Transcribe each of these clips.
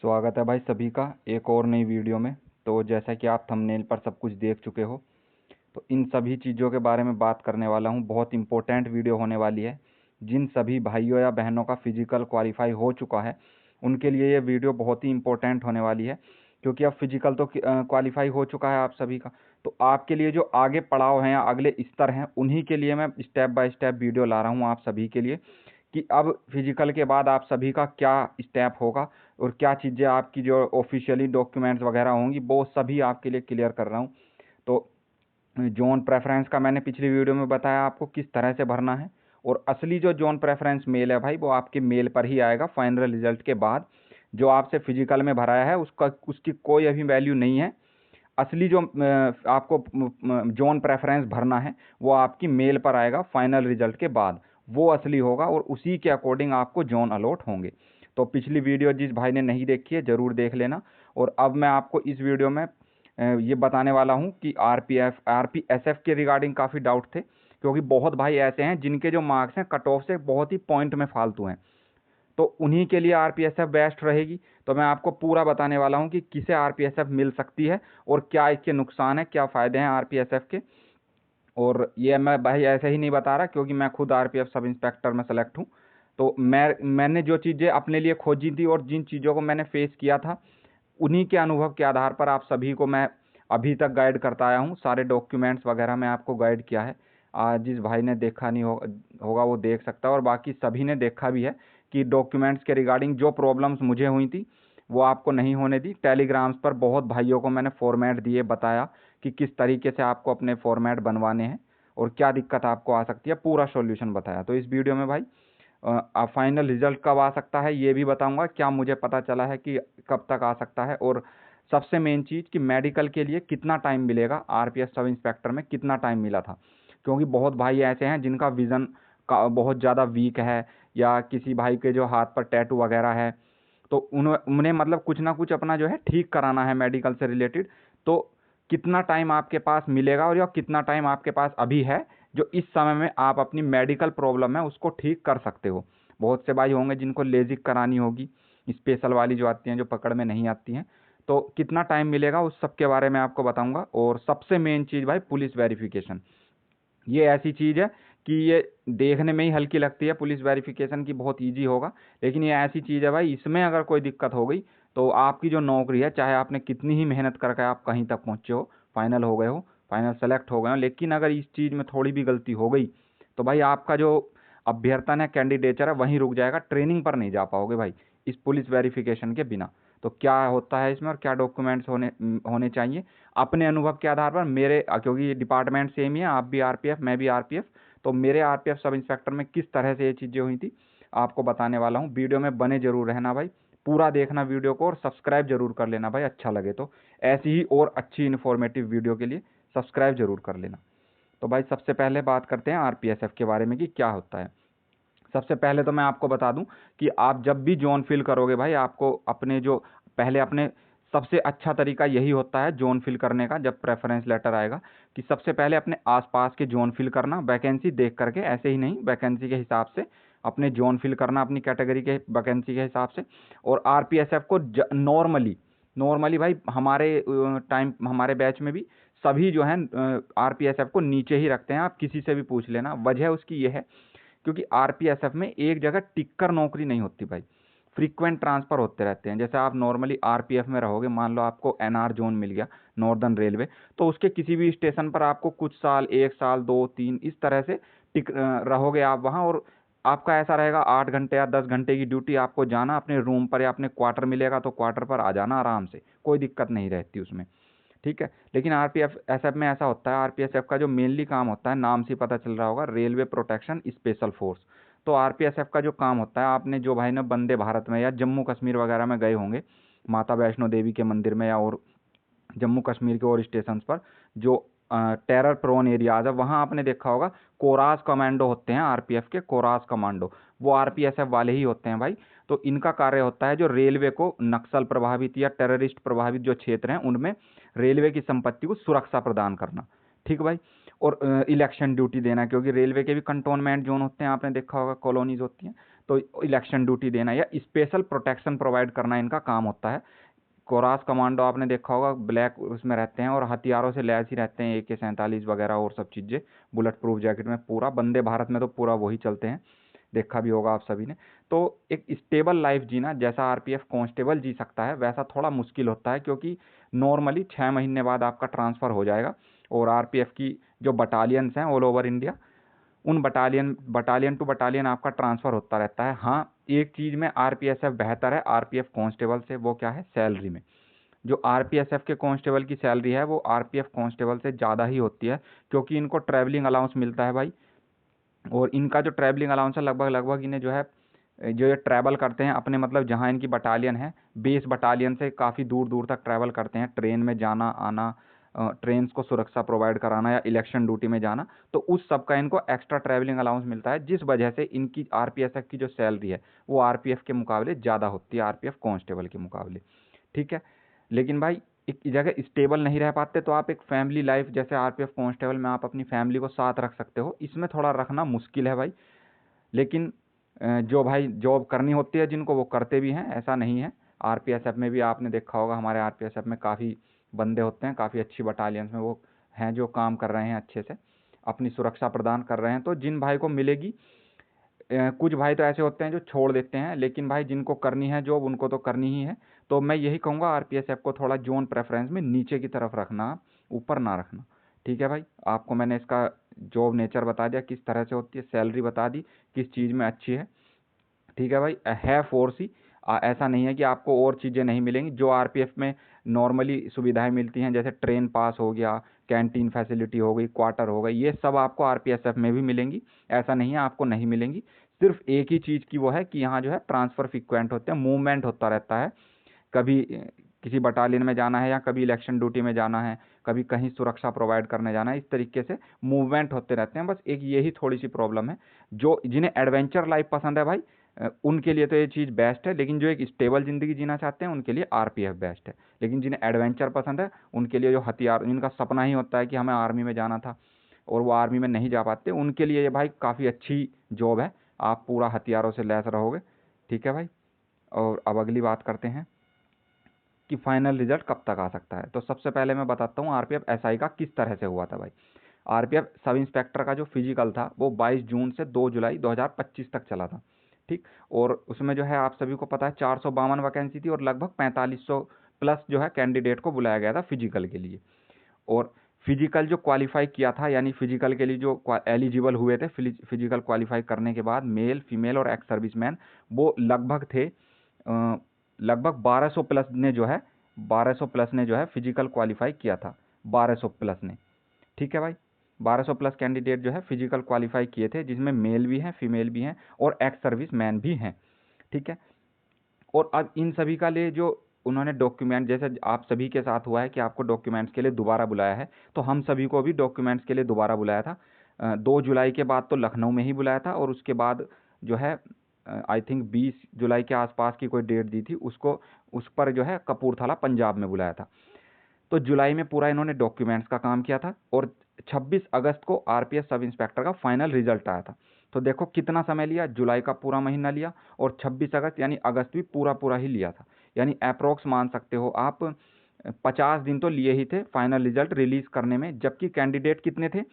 स्वागत है भाई सभी का एक और नई वीडियो में। तो जैसा कि आप थंबनेल पर सब कुछ देख चुके हो, तो इन सभी चीज़ों के बारे में बात करने वाला हूँ। बहुत इंपॉर्टेंट वीडियो होने वाली है। जिन सभी भाइयों या बहनों का फिजिकल क्वालिफाई हो चुका है, उनके लिए ये वीडियो बहुत ही इंपॉर्टेंट होने वाली है, क्योंकि अब फिजिकल तो क्वालिफाई हो चुका है आप सभी का। तो आपके लिए जो आगे पड़ाव हैं या अगले स्तर हैं, उन्हीं के लिए मैं स्टेप बाय स्टेप वीडियो ला रहा हूँ आप सभी के लिए, कि अब फिजिकल के बाद आप सभी का क्या स्टेप होगा और क्या चीज़ें आपकी जो ऑफिशियली डॉक्यूमेंट्स वगैरह होंगी, वो सभी आपके लिए क्लियर कर रहा हूँ। तो जोन प्रेफरेंस का मैंने पिछली वीडियो में बताया आपको किस तरह से भरना है, और असली जो जोन प्रेफरेंस मेल है भाई, वो आपके मेल पर ही आएगा फाइनल रिजल्ट के बाद। जो आपसे फिजिकल में भराया है उसकी कोई अभी वैल्यू नहीं है। असली जो आपको जोन प्रेफरेंस भरना है, वो आपकी मेल पर आएगा फाइनल रिजल्ट के बाद। वो असली होगा और उसी के अकॉर्डिंग आपको जोन अलॉट होंगे। तो पिछली वीडियो जिस भाई ने नहीं देखी है, ज़रूर देख लेना। और अब मैं आपको इस वीडियो में ये बताने वाला हूँ कि आरपीएसएफ के रिगार्डिंग काफ़ी डाउट थे, क्योंकि बहुत भाई ऐसे हैं जिनके जो मार्क्स हैं कट ऑफ से बहुत ही पॉइंट में फालतू हैं। तो उन्हीं के लिए आरपीएसएफ बेस्ट रहेगी। तो मैं आपको पूरा बताने वाला हूं कि किसे आरपीएसएफ मिल सकती है और क्या इसके नुकसान है, क्या फ़ायदे हैं आरपीएसएफ के। और ये मैं भाई ऐसे ही नहीं बता रहा, क्योंकि मैं खुद आरपीएफ सब इंस्पेक्टर में सेलेक्ट हूँ। तो मैंने जो चीज़ें अपने लिए खोजी थी और जिन चीज़ों को मैंने फेस किया था, उन्हीं के अनुभव के आधार पर आप सभी को मैं अभी तक गाइड करता आया हूँ। सारे डॉक्यूमेंट्स वगैरह मैं आपको गाइड किया है। जिस भाई ने देखा नहीं होगा वो देख सकता है, और बाकी सभी ने देखा भी है कि डॉक्यूमेंट्स के रिगार्डिंग जो प्रॉब्लम्स मुझे हुई थी, वो आपको नहीं होने दी। टेलीग्राम्स पर बहुत भाइयों को मैंने फॉर्मेट दिए, बताया कि किस तरीके से आपको अपने फॉर्मेट बनवाने हैं और क्या दिक्कत आपको आ सकती है, पूरा सॉल्यूशन बताया। तो इस वीडियो में भाई फाइनल रिजल्ट कब आ सकता है ये भी बताऊंगा, क्या मुझे पता चला है कि कब तक आ सकता है, और सबसे मेन चीज़ कि मेडिकल के लिए कितना टाइम मिलेगा। आरपीएफ सब इंस्पेक्टर में कितना टाइम मिला था, क्योंकि बहुत भाई ऐसे हैं जिनका विज़न का बहुत ज़्यादा वीक है, या किसी भाई के जो हाथ पर टैटू वगैरह है, तो उन्हें मतलब कुछ ना कुछ अपना जो है ठीक कराना है मेडिकल से रिलेटेड। तो कितना टाइम आपके पास मिलेगा, और या कितना टाइम आपके पास अभी है जो इस समय में आप अपनी मेडिकल प्रॉब्लम है उसको ठीक कर सकते हो। बहुत से भाई होंगे जिनको लेजिक करानी होगी, स्पेशल वाली जो आती हैं, जो पकड़ में नहीं आती हैं। तो कितना टाइम मिलेगा उस सब के बारे में आपको बताऊंगा। और सबसे मेन चीज़ भाई, पुलिस वेरिफिकेशन। ये ऐसी चीज़ है कि ये देखने में ही हल्की लगती है, पुलिस वेरिफिकेशन की बहुत इजी होगा, लेकिन ये ऐसी चीज़ है भाई, इसमें अगर कोई दिक्कत हो गई तो आपकी जो नौकरी है, चाहे आपने कितनी ही मेहनत करके आप कहीं तक पहुँचे हो, फाइनल हो गए हो, फाइनल सेलेक्ट हो गए हो, लेकिन अगर इस चीज़ में थोड़ी भी गलती हो गई, तो भाई आपका जो अभ्यर्थन है, कैंडिडेचर है, वहीं रुक जाएगा, ट्रेनिंग पर नहीं जा पाओगे भाई इस पुलिस वेरिफिकेशन के बिना। तो क्या होता है इसमें और क्या डॉक्यूमेंट्स होने चाहिए, अपने अनुभव के आधार पर मेरे, क्योंकि डिपार्टमेंट सेम ही है, आप भी आरपीएफ मैं भी आरपीएफ, तो मेरे आरपीएफ सब इंस्पेक्टर में किस तरह से ये चीज़ें हुई थी आपको बताने वाला हूँ। वीडियो में बने जरूर रहना भाई, पूरा देखना वीडियो को, और सब्सक्राइब जरूर कर लेना भाई अच्छा लगे तो। ऐसी ही और अच्छी इन्फॉर्मेटिव वीडियो के लिए सब्सक्राइब जरूर कर लेना। तो भाई सबसे पहले बात करते हैं आरपीएसएफ के बारे में कि क्या होता है। सबसे पहले तो मैं आपको बता दूं कि आप जब भी जोन फिल करोगे भाई, आपको अपने जो पहले अपने सबसे अच्छा तरीका यही होता है जोन फिल करने का। जब प्रेफरेंस लेटर आएगा, कि सबसे पहले अपने आसपास के जोन फिल करना, वैकेंसी देख करके, ऐसे ही नहीं, वैकेंसी के हिसाब से अपने जोन फिल करना, अपनी कैटेगरी के वैकेंसी के हिसाब से। और आरपीएसएफ को नॉर्मली नॉर्मली भाई, हमारे बैच में भी सभी जो है आरपीएसएफ को नीचे ही रखते हैं। आप किसी से भी पूछ लेना, वजह उसकी ये है क्योंकि आरपीएसएफ में एक जगह टिककर नौकरी नहीं होती भाई, फ्रीक्वेंट ट्रांसफ़र होते रहते हैं। जैसे आप नॉर्मली आरपीएफ में रहोगे, मान लो आपको एनआर जोन मिल गया, नॉर्दर्न रेलवे, तो उसके किसी भी स्टेशन पर आपको कुछ साल, 1 साल, 2, 3, इस तरह से रहोगे आप वहाँ। और आपका ऐसा रहेगा 8 घंटे या 10 घंटे की ड्यूटी, आपको जाना अपने रूम पर, या अपने क्वार्टर मिलेगा तो क्वार्टर पर आ जाना आराम से, कोई दिक्कत नहीं रहती उसमें, ठीक है। लेकिन आरपीएफ एसएफ में ऐसा होता है, आरपीएसएफ का जो मेनली काम होता है, नाम से पता चल रहा होगा, रेलवे प्रोटेक्शन स्पेशल फोर्स। तो आरपीएसएफ का जो काम होता है, आपने जो भाई ने वंदे भारत में या जम्मू कश्मीर वगैरह में गए होंगे, माता वैष्णो देवी के मंदिर में, या और जम्मू कश्मीर के और स्टेशन पर जो टेरर प्रोन एरियाज है, वहाँ आपने देखा होगा कोरास कमांडो होते हैं आरपीएफ के, कोरास कमांडो, वो आरपीएसएफ वाले ही होते हैं भाई। तो इनका कार्य होता है जो रेलवे को नक्सल प्रभावित या टेररिस्ट प्रभावित जो क्षेत्र हैं, उनमें रेलवे की संपत्ति को सुरक्षा प्रदान करना, ठीक भाई। और इलेक्शन ड्यूटी देना, क्योंकि रेलवे के भी कंटोनमेंट जोन होते हैं, आपने देखा होगा कॉलोनीज होती हैं, तो इलेक्शन ड्यूटी देना या स्पेशल प्रोटेक्शन प्रोवाइड करना इनका काम होता है। कोरास कमांडो आपने देखा होगा, ब्लैक उसमें रहते हैं और हथियारों से लैस ही रहते हैं, AK-47 वगैरह और सब चीज़ें, बुलेट प्रूफ जैकेट में पूरा। वंदे भारत में तो पूरा वही चलते हैं, देखा भी होगा आप सभी ने। तो एक स्टेबल लाइफ जीना जैसा RPF कांस्टेबल जी सकता है वैसा थोड़ा मुश्किल होता है, क्योंकि नॉर्मली 6 महीने बाद आपका ट्रांसफ़र हो जाएगा। और RPF की जो बटालियंस हैं ऑल ओवर इंडिया, उन बटालियन टू बटालियन आपका ट्रांसफ़र होता रहता है। हाँ, एक चीज़ में RPSF बेहतर है RPF कांस्टेबल से, वो क्या है, सैलरी में। जो RPSF के कांस्टेबल की सैलरी है वो RPF कांस्टेबल से ज़्यादा ही होती है, क्योंकि इनको ट्रैवलिंग अलाउंस मिलता है भाई। और इनका जो ट्रैवलिंग अलाउंस है लगभग इन्हें जो है, जो ये ट्रैवल करते हैं अपने मतलब जहाँ इनकी बटालियन है, बेस बटालियन से काफ़ी दूर दूर तक ट्रैवल करते हैं, ट्रेन में जाना आना, ट्रेन्स को सुरक्षा प्रोवाइड कराना या इलेक्शन ड्यूटी में जाना, तो उस सब का इनको एक्स्ट्रा ट्रैवलिंग अलाउंस मिलता है, जिस वजह से इनकी RPSF की जो सैलरी है वो RPF के मुकाबले ज़्यादा होती है, RPF कांस्टेबल के मुकाबले। ठीक है, लेकिन भाई एक जगह स्टेबल नहीं रह पाते तो आप एक फैमिली लाइफ जैसे RPF कांस्टेबल में आप अपनी फैमिली को साथ रख सकते हो, इसमें थोड़ा रखना मुश्किल है भाई। लेकिन जो भाई जॉब करनी होती है जिनको, वो करते भी हैं, ऐसा नहीं है। RPSF में भी आपने देखा होगा, हमारे RPSF में काफ़ी बंदे होते हैं, काफ़ी अच्छी बटालियंस में वो हैं जो काम कर रहे हैं, अच्छे से अपनी सुरक्षा प्रदान कर रहे हैं। तो जिन भाई को मिलेगी, कुछ भाई तो ऐसे होते हैं जो छोड़ देते हैं, लेकिन भाई जिनको करनी है जॉब उनको तो करनी ही है। तो मैं यही कहूँगा RPSF को थोड़ा जोन प्रेफरेंस में नीचे की तरफ रखना, ऊपर ना रखना। ठीक है भाई, आपको मैंने इसका जॉब नेचर बता दिया, किस तरह से होती है, सैलरी बता दी, किस चीज़ में अच्छी है। ठीक है भाई, है फोर्स ही, ऐसा नहीं है कि आपको और चीज़ें नहीं मिलेंगी जो RPF में नॉर्मली सुविधाएं मिलती हैं, जैसे ट्रेन पास हो गया, कैंटीन फैसिलिटी हो गई, क्वार्टर हो गई, ये सब आपको RPSF में भी मिलेंगी। ऐसा नहीं है आपको नहीं मिलेंगी। सिर्फ एक ही चीज़ की वो है कि यहाँ जो है ट्रांसफ़र फ्रिक्वेंट होते हैं, मूवमेंट होता रहता है। कभी किसी बटालियन में जाना है या कभी इलेक्शन ड्यूटी में जाना है, कभी कहीं सुरक्षा प्रोवाइड करने जाना है, इस तरीके से मूवमेंट होते रहते हैं। बस एक यही थोड़ी सी प्रॉब्लम है। जो जिन्हें एडवेंचर लाइफ पसंद है भाई, उनके लिए तो ये चीज़ बेस्ट है, लेकिन जो एक स्टेबल ज़िंदगी जीना चाहते हैं उनके लिए RPF बेस्ट है। लेकिन जिन्हें एडवेंचर पसंद है उनके लिए जो हथियार, जिनका सपना ही होता है कि हमें आर्मी में जाना था और वो आर्मी में नहीं जा पाते, उनके लिए ये भाई काफ़ी अच्छी जॉब है। आप पूरा हथियारों से लैस रहोगे। ठीक है भाई, और अब अगली बात करते हैं कि फाइनल रिजल्ट कब तक आ सकता है। तो सबसे पहले मैं बताता हूँ RPF SI का किस तरह से हुआ था भाई। RPF सब इंस्पेक्टर का जो फिजिकल था वो 22 जून से 2 जुलाई 2025 तक चला था। ठीक, और उसमें जो है आप सभी को पता है 452 वैकेंसी थी और लगभग 4500 प्लस जो है कैंडिडेट को बुलाया गया था फिजिकल के लिए। और फिजिकल जो क्वालिफाई किया था, यानी फिजिकल के लिए जो एलिजिबल हुए थे, फिजिकल क्वालिफाई करने के बाद मेल, फीमेल और एक्स सर्विसमैन, वो लगभग थे लगभग 1200 प्लस ने जो है 1200 प्लस ने जो है फिजिकल क्वालिफाई किया था, 1200 प्लस ने। ठीक है भाई, 1200 प्लस कैंडिडेट जो है फिजिकल क्वालिफाई किए थे, जिसमें मेल भी हैं, फीमेल भी हैं और एक्स सर्विस मैन भी हैं। ठीक है, और अब इन सभी का लिए जो उन्होंने डॉक्यूमेंट, जैसे आप सभी के साथ हुआ है कि आपको डॉक्यूमेंट्स के लिए दोबारा बुलाया है, तो हम सभी को भी डॉक्यूमेंट्स के लिए दोबारा बुलाया था। 2 जुलाई के बाद तो लखनऊ में ही बुलाया था, और उसके बाद जो है आई थिंक 20 जुलाई के आसपास की कोई डेट दी थी उसको, उस पर जो है कपूरथला पंजाब में बुलाया था। तो जुलाई में पूरा इन्होंने डॉक्यूमेंट्स का काम किया था और 26 अगस्त को RPF सब इंस्पेक्टर का फाइनल रिजल्ट आया था। तो देखो कितना समय लिया, जुलाई का पूरा महीना लिया और 26 अगस्त यानी अगस्त भी पूरा पूरा ही लिया था। यानी अप्रोक्स मान सकते हो आप 50 दिन तो लिए ही थे फाइनल रिजल्ट रिलीज करने में। जबकि कैंडिडेट कितने थे,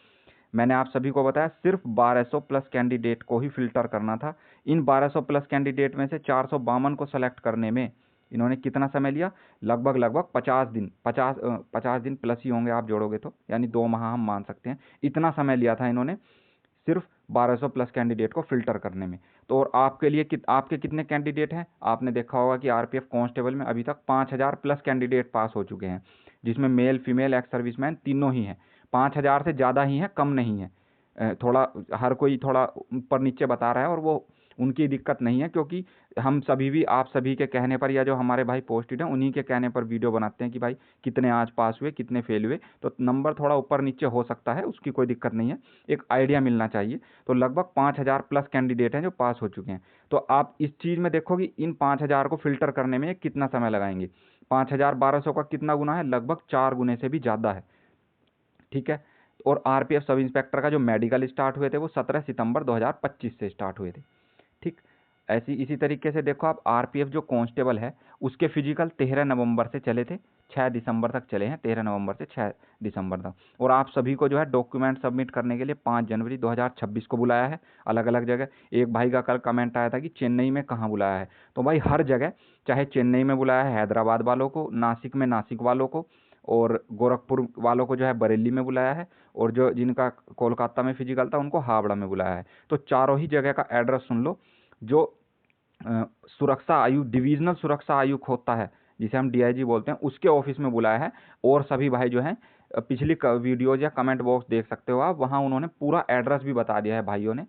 मैंने आप सभी को बताया सिर्फ 1200 प्लस कैंडिडेट को ही फिल्टर करना था। इन 1200 प्लस कैंडिडेट में से 452 को सेलेक्ट करने में इन्होंने कितना समय लिया, लगभग 50 दिन, 50 दिन प्लस ही होंगे आप जोड़ोगे तो, यानी 2 माह हम मान सकते हैं। इतना समय लिया था इन्होंने सिर्फ 1200 प्लस कैंडिडेट को फिल्टर करने में। तो और आपके लिए आपके कितने कैंडिडेट हैं, आपने देखा होगा कि RPF कांस्टेबल में अभी तक 5000 प्लस कैंडिडेट पास हो चुके हैं, जिसमें मेल, फीमेल, एक्स सर्विसमैन तीनों ही हैं। 5000 से ज़्यादा ही हैं, कम नहीं है। थोड़ा हर कोई थोड़ा ऊपर नीचे बता रहा है और वो उनकी दिक्कत नहीं है, क्योंकि हम सभी भी आप सभी के कहने पर या जो हमारे भाई पोस्टेड हैं उन्हीं के कहने पर वीडियो बनाते हैं कि भाई कितने आज पास हुए, कितने फेल हुए। तो नंबर थोड़ा ऊपर नीचे हो सकता है, उसकी कोई दिक्कत नहीं है, एक आइडिया मिलना चाहिए। तो लगभग 5000 प्लस कैंडिडेट हैं जो पास हो चुके हैं। तो आप इस चीज़ में देखो कि इन 5000 को फिल्टर करने में कितना समय लगाएंगे। 5000 1200 का कितना गुना है, लगभग 4 गुने से भी ज़्यादा है। ठीक है, और RPF सब इंस्पेक्टर का जो मेडिकल स्टार्ट हुए थे वो 17 सितंबर 2025 से स्टार्ट हुए थे। ठीक, ऐसी इसी तरीके से देखो आप, आरपीएफ जो कांस्टेबल है उसके फिजिकल 13 नवंबर से चले थे, 6 दिसंबर तक चले हैं, 13 नवंबर से 6 दिसंबर तक। और आप सभी को जो है डॉक्यूमेंट सबमिट करने के लिए 5 जनवरी 2026 को बुलाया है अलग अलग जगह। एक भाई का कल कमेंट आया था कि चेन्नई में कहाँ बुलाया है, तो भाई हर जगह, चाहे चेन्नई में बुलाया है हैदराबाद वालों को, नासिक में नासिक वालों को, और गोरखपुर वालों को जो है बरेली में बुलाया है, और जो जिनका कोलकाता में फिजिकल था उनको हावड़ा में बुलाया है। तो चारों ही जगह का एड्रेस सुन लो। जो सुरक्षा आयुक्त, डिविजनल सुरक्षा आयुक्त होता है जिसे हम डीआईजी बोलते हैं, उसके ऑफिस में बुलाया है। और सभी भाई जो हैं पिछली वीडियोज या कमेंट बॉक्स देख सकते हो आप, वहाँ उन्होंने पूरा एड्रेस भी बता दिया है भाइयों ने।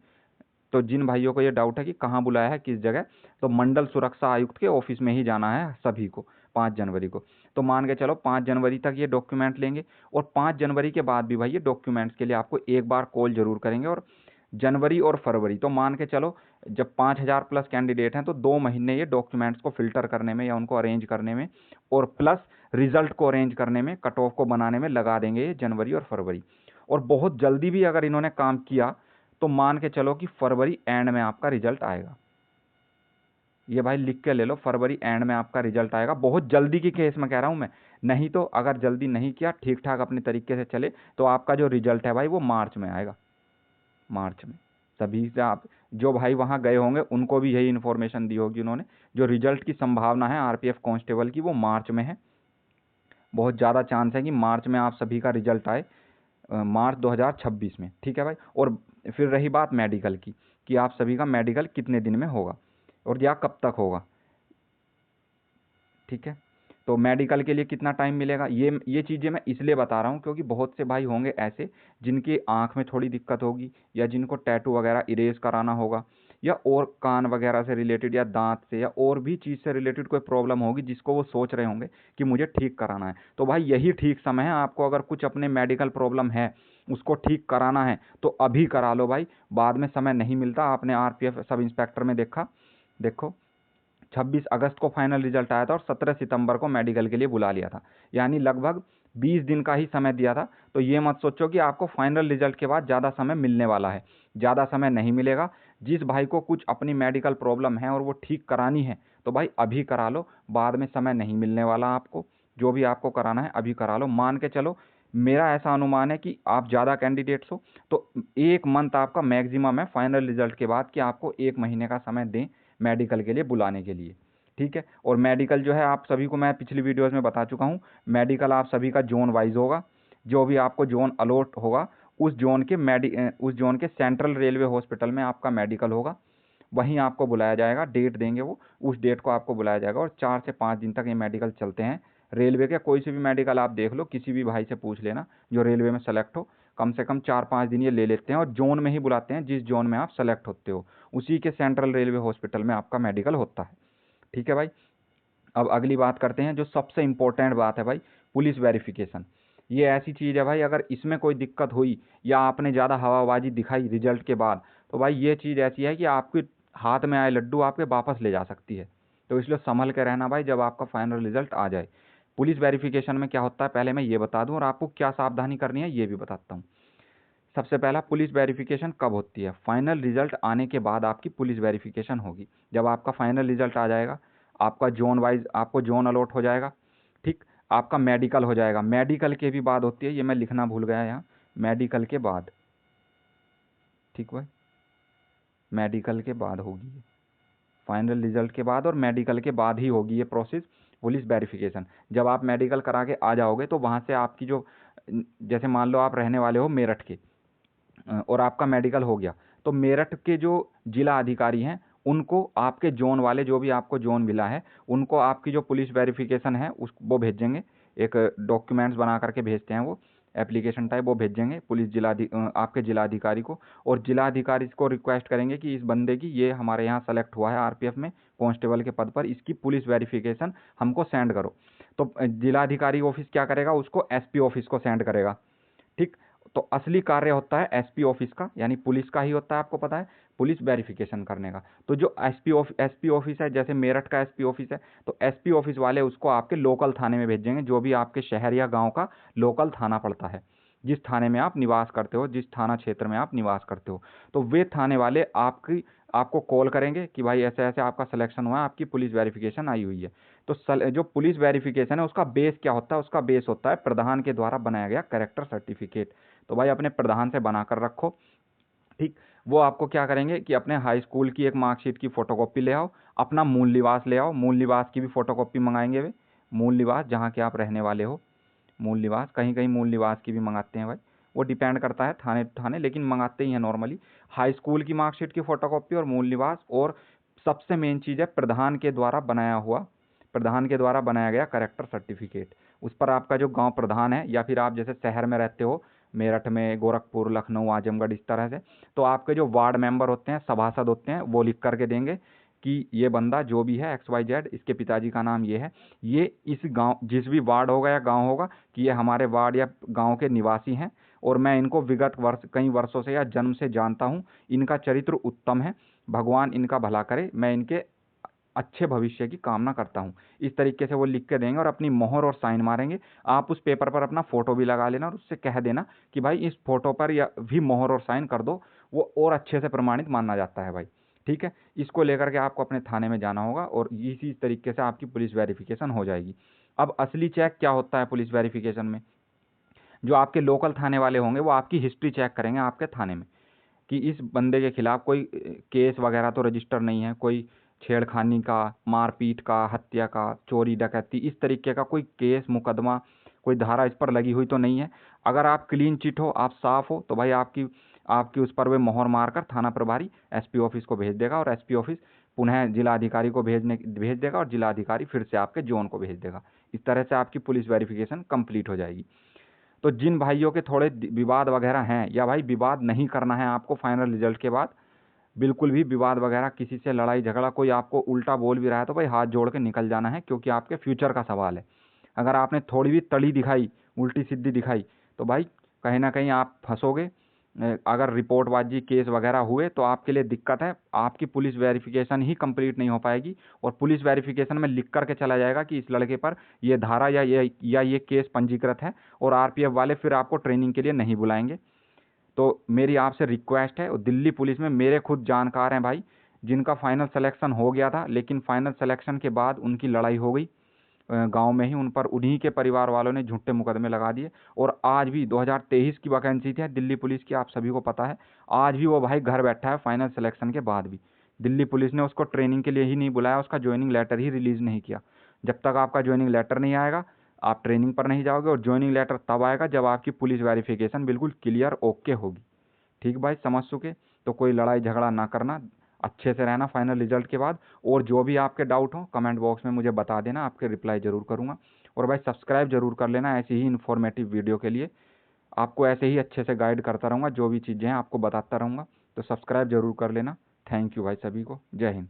तो जिन भाइयों को ये डाउट है कि कहाँ बुलाया है किस जगह, तो मंडल सुरक्षा आयुक्त के ऑफिस में ही जाना है सभी को 5 जनवरी को। तो मान के चलो 5 जनवरी तक ये डॉक्यूमेंट लेंगे, और 5 जनवरी के बाद भी भाई ये डॉक्यूमेंट्स के लिए आपको एक बार कॉल जरूर करेंगे। और जनवरी और फरवरी, तो मान के चलो जब 5000 प्लस कैंडिडेट हैं तो 2 महीने ये डॉक्यूमेंट्स को फिल्टर करने में या उनको अरेंज करने में, और प्लस रिजल्ट को अरेंज करने में, कट ऑफ को बनाने में लगा देंगे ये जनवरी और फरवरी। और बहुत जल्दी भी अगर इन्होंने काम किया तो मान के चलो कि फरवरी एंड में आपका रिजल्ट आएगा। ये भाई लिख के ले लो, फरवरी एंड में आपका रिजल्ट आएगा। बहुत जल्दी की केस में कह रहा हूँ मैं, नहीं तो अगर जल्दी नहीं किया, ठीक ठाक अपने तरीके से चले, तो आपका जो रिजल्ट है भाई वो मार्च में आएगा, मार्च में। तभी से आप जो भाई वहाँ गए होंगे उनको भी यही इन्फॉर्मेशन दी होगी उन्होंने। जो रिजल्ट की संभावना है आरपीएफ कांस्टेबल की वो मार्च में है। बहुत ज़्यादा चांस है कि मार्च में आप सभी का रिजल्ट आए, मार्च 2026 में। ठीक है भाई। और फिर रही बात मेडिकल की, कि आप सभी का मेडिकल कितने दिन में होगा और या कब तक होगा। ठीक है, तो मेडिकल के लिए कितना टाइम मिलेगा, ये चीज़ें मैं इसलिए बता रहा हूँ क्योंकि बहुत से भाई होंगे ऐसे जिनकी आँख में थोड़ी दिक्कत होगी, या जिनको टैटू वगैरह इरेज कराना होगा, या और कान वगैरह से रिलेटेड, या दांत से, या और भी चीज़ से रिलेटेड कोई प्रॉब्लम होगी जिसको वो सोच रहे होंगे कि मुझे ठीक कराना है। तो भाई यही ठीक समय है, आपको अगर कुछ अपने मेडिकल प्रॉब्लम है उसको ठीक कराना है तो अभी करा लो भाई, बाद में समय नहीं मिलता। आपने आरपीएफ सब इंस्पेक्टर में देखा, देखो 26 अगस्त को फाइनल रिजल्ट आया था और 17 सितंबर को मेडिकल के लिए बुला लिया था, यानी लगभग 20 दिन का ही समय दिया था। तो ये मत सोचो कि आपको फाइनल रिजल्ट के बाद ज़्यादा समय मिलने वाला है, ज़्यादा समय नहीं मिलेगा। जिस भाई को कुछ अपनी मेडिकल प्रॉब्लम है और वो ठीक करानी है तो भाई अभी करा लो, बाद में समय नहीं मिलने वाला आपको। जो भी आपको कराना है अभी करा लो। मान के चलो, मेरा ऐसा अनुमान है कि आप ज़्यादा कैंडिडेट्स हो तो 1 मंथ आपका मैक्सिमम है फाइनल रिजल्ट के बाद, कि आपको 1 महीने का समय दें मेडिकल के लिए बुलाने के लिए। ठीक है, और मेडिकल जो है आप सभी को मैं पिछली वीडियोस में बता चुका हूँ, मेडिकल आप सभी का जोन वाइज होगा। जो भी आपको जोन अलॉट होगा उस जोन के सेंट्रल रेलवे हॉस्पिटल में आपका मेडिकल होगा, वहीं आपको बुलाया जाएगा। डेट देंगे वो, उस डेट को आपको बुलाया जाएगा, और 4 से 5 दिन तक ये मेडिकल चलते हैं। रेलवे के कोई से भी मेडिकल आप देख लो, किसी भी भाई से पूछ लेना जो रेलवे में सेलेक्ट हो, कम से कम 4-5 दिन ये ले लेते हैं, और जोन में ही बुलाते हैं जिस जोन में आप सेलेक्ट होते हो, उसी के सेंट्रल रेलवे हॉस्पिटल में आपका मेडिकल होता है। ठीक है भाई। अब अगली बात करते हैं, जो सबसे इम्पोर्टेंट बात है भाई, पुलिस वेरिफिकेशन। ये ऐसी चीज़ है भाई, अगर इसमें कोई दिक्कत हुई या आपने ज़्यादा हवाबाजी दिखाई रिजल्ट के बाद, तो भाई ये चीज़ ऐसी है कि आपके हाथ में आए लड्डू आपके वापस ले जा सकती है। तो इसलिए संभल के रहना भाई जब आपका फाइनल रिजल्ट आ जाए। पुलिस वेरिफिकेशन में क्या होता है पहले मैं ये बता दूं, और आपको क्या सावधानी करनी है ये भी बताता हूँ। सबसे पहला, पुलिस वेरिफिकेशन कब होती है? फाइनल रिजल्ट आने के बाद आपकी पुलिस वेरिफिकेशन होगी। जब आपका फाइनल रिजल्ट आ जाएगा, आपका जोन वाइज आपको जोन अलॉट हो जाएगा। ठीक, आपका मेडिकल हो जाएगा। मेडिकल के भी बाद होती है, ये मैं लिखना भूल गया यहाँ, मेडिकल के बाद। ठीक भाई, मेडिकल के बाद होगी ये, फाइनल रिजल्ट के बाद और मेडिकल के बाद ही होगी ये प्रोसेस, पुलिस वेरिफिकेशन। जब आप मेडिकल करा के आ जाओगे तो वहाँ से आपकी जो, जैसे मान लो आप रहने वाले हो मेरठ के, और आपका मेडिकल हो गया, तो मेरठ के जो जिला अधिकारी हैं उनको आपके जोन वाले, जो भी आपको जोन मिला है, उनको आपकी जो पुलिस वेरिफिकेशन है उस वो भेजेंगे। एक डॉक्यूमेंट्स बना करके भेजते हैं वो, एप्लीकेशन टाइप, वो भेजेंगे पुलिस आपके जिलाधिकारी को। और जिलाधिकारी को रिक्वेस्ट करेंगे कि इस बंदे की, ये हमारे यहाँ सेलेक्ट हुआ है आरपीएफ में कांस्टेबल के पद पर, इसकी पुलिस वेरिफिकेशन हमको सेंड करो। तो जिलाधिकारी ऑफिस क्या करेगा, उसको एसपी ऑफिस को सेंड करेगा। ठीक, तो असली कार्य होता है एसपी ऑफिस का, यानी पुलिस का ही होता है, आपको पता है, पुलिस वेरिफिकेशन करने का। तो जो एसपी ऑफिस है, जैसे मेरठ का एसपी ऑफिस है, तो एसपी ऑफिस वाले उसको आपके लोकल थाने में भेजेंगे, जो भी आपके शहर या गांव का लोकल थाना पड़ता है, जिस थाने में आप निवास करते हो, जिस थाना क्षेत्र में आप निवास करते हो, तो वे थाने वाले आपकी आपको कॉल करेंगे कि भाई ऐसे ऐसे आपका सिलेक्शन हुआ है, आपकी पुलिस वेरिफिकेशन आई हुई है। तो जो पुलिस वेरिफिकेशन है उसका बेस क्या होता है? उसका बेस होता है प्रधान के द्वारा बनाया गया कैरेक्टर सर्टिफिकेट। तो भाई अपने प्रधान से बना कर रखो, ठीक। वो आपको क्या करेंगे कि अपने हाई स्कूल की एक मार्कशीट की फोटोकॉपी ले आओ, अपना मूल निवास ले आओ, मूल निवास की भी फोटोकॉपी मंगाएंगे वे, मूल निवास जहाँ के आप रहने वाले हो, मूल निवास, कहीं कहीं मूल निवास की भी मंगाते हैं भाई, वो डिपेंड करता है थाने थाने, लेकिन मंगाते ही हैं नॉर्मली। हाई स्कूल की मार्कशीट की फोटोकॉपी और मूल निवास, और सबसे मेन चीज़ है प्रधान के द्वारा बनाया हुआ, प्रधान के द्वारा बनाया गया कैरेक्टर सर्टिफिकेट। उस पर आपका जो गांव प्रधान है, या फिर आप जैसे शहर में रहते हो, मेरठ में, गोरखपुर, लखनऊ, आजमगढ़, इस तरह से, तो आपके जो वार्ड मेंबर होते हैं, सभासद होते हैं, वो लिख करके देंगे कि ये बंदा जो भी है XYZ, इसके पिताजी का नाम ये है, ये इस गांव, जिस भी वार्ड होगा या गांव होगा, कि ये हमारे वार्ड या गांव के निवासी हैं, और मैं इनको विगत वर्ष, कई वर्षों से या जन्म से जानता हूँ, इनका चरित्र उत्तम है, भगवान इनका भला करे, मैं इनके अच्छे भविष्य की कामना करता हूँ। इस तरीके से वो लिख के देंगे और अपनी मोहर और साइन मारेंगे। आप उस पेपर पर अपना फोटो भी लगा लेना और उससे कह देना कि भाई इस फोटो पर या भी मोहर और साइन कर दो, वो और अच्छे से प्रमाणित माना जाता है भाई, ठीक है। इसको लेकर के आपको अपने थाने में जाना होगा और इसी तरीके से आपकी पुलिस वेरिफिकेशन हो जाएगी। अब असली चेक क्या होता है पुलिस वेरिफिकेशन में? जो आपके लोकल थाने वाले होंगे वो आपकी हिस्ट्री चेक करेंगे आपके थाने में, कि इस बंदे के खिलाफ कोई केस वगैरह तो रजिस्टर नहीं है, कोई छेड़खानी का, मारपीट का, हत्या का, चोरी डकैती, इस तरीके का कोई केस मुकदमा, कोई धारा इस पर लगी हुई तो नहीं है। अगर आप क्लीन चिट हो, आप साफ हो, तो भाई आपकी आपकी उस पर वे मोहर मारकर थाना प्रभारी SP ऑफिस को भेज देगा, और SP ऑफिस पुनः जिलाधिकारी को भेज देगा, और जिलाधिकारी फिर से आपके जोन को भेज देगा। इस तरह से आपकी पुलिस वेरिफिकेशन कंप्लीट हो जाएगी। तो जिन भाइयों के थोड़े विवाद वगैरह हैं, या भाई विवाद नहीं करना है आपको फाइनल रिजल्ट के बाद, बिल्कुल भी विवाद वगैरह, किसी से लड़ाई झगड़ा, कोई आपको उल्टा बोल भी रहा है तो भाई हाथ जोड़ के निकल जाना है, क्योंकि आपके फ्यूचर का सवाल है। अगर आपने थोड़ी भी तड़ी दिखाई, उल्टी सीधी दिखाई, तो भाई कहीं ना कहीं आप फंसोगे। अगर रिपोर्टबाजी, केस वगैरह हुए तो आपके लिए दिक्कत है, आपकी पुलिस वेरिफिकेशन ही कंप्लीट नहीं हो पाएगी, और पुलिस वेरिफिकेशन में लिख करके चला जाएगा कि इस लड़के पर ये धारा या ये केस पंजीकृत है, और RPF वाले फिर आपको ट्रेनिंग के लिए नहीं बुलाएंगे। तो मेरी आपसे रिक्वेस्ट है, दिल्ली पुलिस में मेरे खुद जानकार हैं भाई, जिनका फाइनल सिलेक्शन हो गया था, लेकिन फाइनल सिलेक्शन के बाद उनकी लड़ाई हो गई गांव में ही, उन पर उन्हीं के परिवार वालों ने झूठे मुकदमे लगा दिए। और आज भी 2023 की वैकेंसी थी दिल्ली पुलिस की, आप सभी को पता है, आज भी वो भाई घर बैठा है फाइनल सिलेक्शन के बाद भी। दिल्ली पुलिस ने उसको ट्रेनिंग के लिए ही नहीं बुलाया, उसका ज्वाइनिंग लेटर ही रिलीज़ नहीं किया। जब तक आपका ज्वाइनिंग लेटर नहीं आएगा, आप ट्रेनिंग पर नहीं जाओगे, और ज्वाइनिंग लेटर तब आएगा जब आपकी पुलिस वेरिफिकेशन बिल्कुल क्लियर ओके होगी। ठीक भाई, समझ चुके? तो कोई लड़ाई झगड़ा ना करना, अच्छे से रहना फाइनल रिजल्ट के बाद। और जो भी आपके डाउट हो कमेंट बॉक्स में मुझे बता देना, आपके रिप्लाई ज़रूर करूँगा। और भाई सब्सक्राइब जरूर कर लेना ऐसी ही इन्फॉर्मेटिव वीडियो के लिए, आपको ऐसे ही अच्छे से गाइड करता रहूँगा, जो भी चीज़ें हैं आपको बताता रहूँगा। तो सब्सक्राइब जरूर कर लेना। थैंक यू भाई सभी को, जय हिंद।